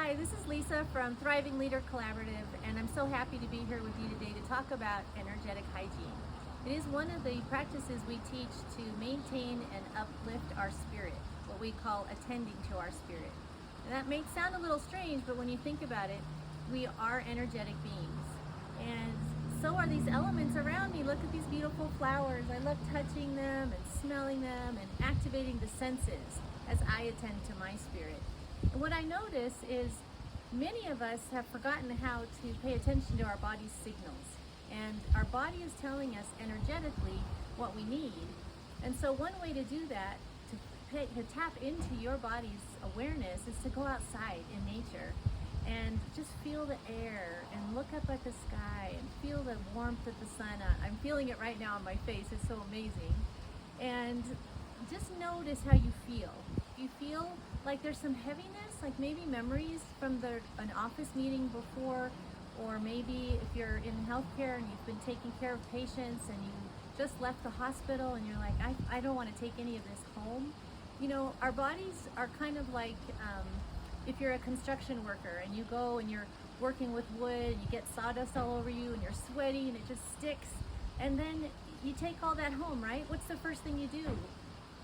Hi, this is Lisa from Thriving Leader Collaborative, and I'm so happy to be here with you today to talk about energetic hygiene. It is one of the practices we teach to maintain and uplift our spirit, what we call attending to our spirit. And that may sound a little strange, but when you think about it, we are energetic beings. And so are these elements around me. Look at these beautiful flowers. I love touching them and smelling them and activating the senses as I attend to my spirit. And what I notice is many of us have forgotten how to pay attention to our body's signals. And our body is telling us energetically what we need. And so one way to do that, to tap into your body's awareness, is to go outside in nature and just feel the air and look up at the sky and feel the warmth of the sun. I'm feeling it right now on my face. It's so amazing. And just notice how you feel. You feel like there's some heaviness, like maybe memories from an office meeting before, or maybe if you're in healthcare and you've been taking care of patients and you just left the hospital and you're like, I don't want to take any of this home. You know, our bodies are kind of like, if you're a construction worker and you go and you're working with wood and you get sawdust all over you and you're sweaty and it just sticks, and then you take all that home, right? What's the first thing you do?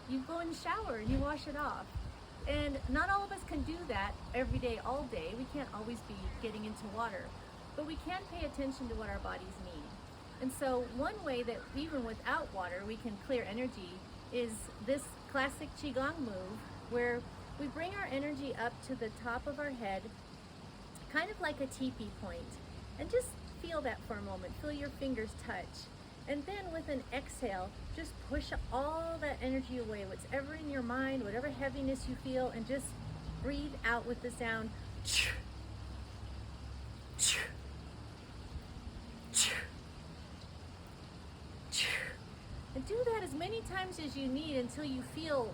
You go in the shower and you wash it off. And not all of us can do that every day, all day. We can't always be getting into water, but we can pay attention to what our bodies need. And so one way that even without water we can clear energy is this classic Qigong move, where we bring our energy up to the top of our head, kind of like a teepee point, and just feel that for a moment. Feel your fingers touch. And then with an exhale, just push all that energy away, whatever in your mind, whatever heaviness you feel, and just breathe out with the sound. And do that as many times as you need until you feel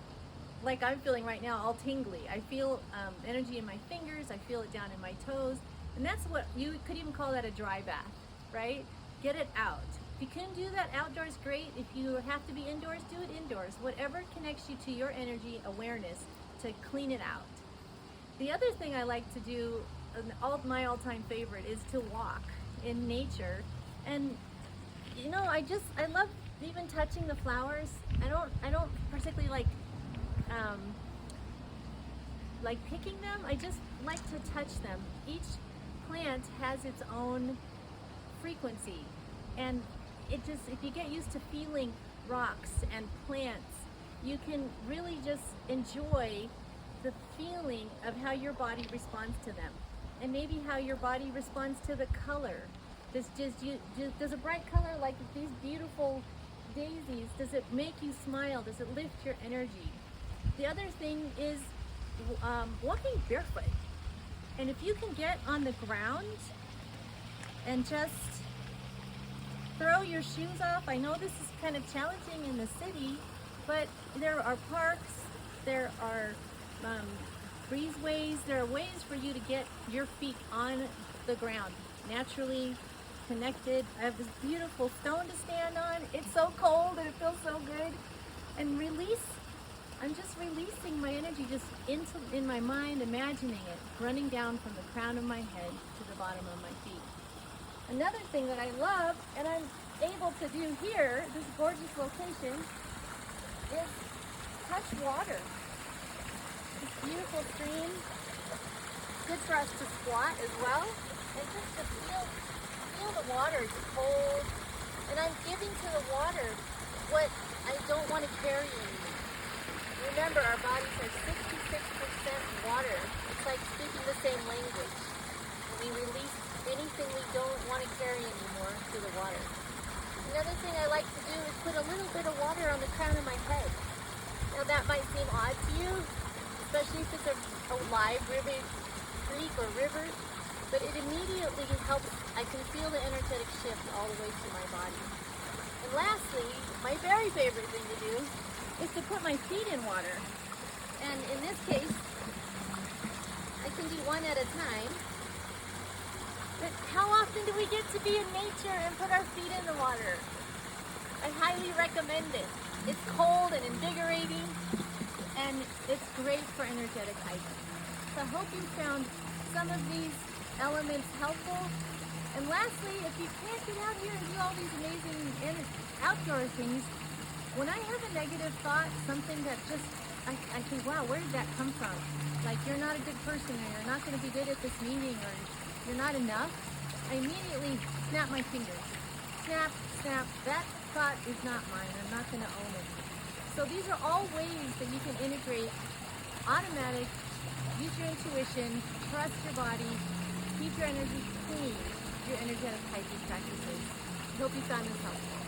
like I'm feeling right now, all tingly. I feel energy in my fingers, I feel it down in my toes, and that's what you could even call that a dry bath, right? Get it out. If you can do that outdoors, great. If you have to be indoors, do it indoors. Whatever connects you to your energy awareness to clean it out. The other thing I like to do, my all-time favorite, is to walk in nature. And you know, I love even touching the flowers. I don't particularly like picking them. I just like to touch them. Each plant has its own frequency, and if you get used to feeling rocks and plants, you can really just enjoy the feeling of how your body responds to them, and maybe how your body responds to the color. Does a bright color like these beautiful daisies, does it make you smile? Does it lift your energy? The other thing is walking barefoot. And if you can get on the ground and just throw your shoes off. I know this is kind of challenging in the city, but there are parks, there are breezeways, there are ways for you to get your feet on the ground, naturally connected. I have this beautiful stone to stand on. It's so cold and it feels so good. And I'm just releasing my energy just in my mind, imagining it running down from the crown of my head to the bottom of my feet. Another thing that I love, and I'm able to do here, this gorgeous location, is touch water. This beautiful stream. Good for us to squat as well, and just to feel the water. It's cold, and I'm giving to the water what I don't want to carry anymore. Remember, our bodies are 66% water. It's like speaking the same language. And we release anything we don't want to carry anymore to the water. Another thing I like to do is put a little bit of water on the crown of my head. Now that might seem odd to you, especially if it's a live creek or river, but it immediately helps. I can feel the energetic shift all the way through my body. And lastly, my very favorite thing to do is to put my feet in water. And in this case, I can do one at a time. But how often do we get to be in nature and put our feet in the water? I highly recommend it. It's cold and invigorating, and it's great for energetic hygiene. So I hope you found some of these elements helpful? And lastly, if you can't get out here and do all these amazing outdoor things, when I have a negative thought, something that just, I think, wow, where did that come from? Like, you're not a good person, or you're not going to be good at this meeting, or you're not enough, I immediately snap my fingers. Snap, snap, that thought is not mine. I'm not going to own it. So these are all ways that you can integrate automatic, use your intuition, trust your body, keep your energy clean, your energetic hygiene practices. I hope you found this helpful.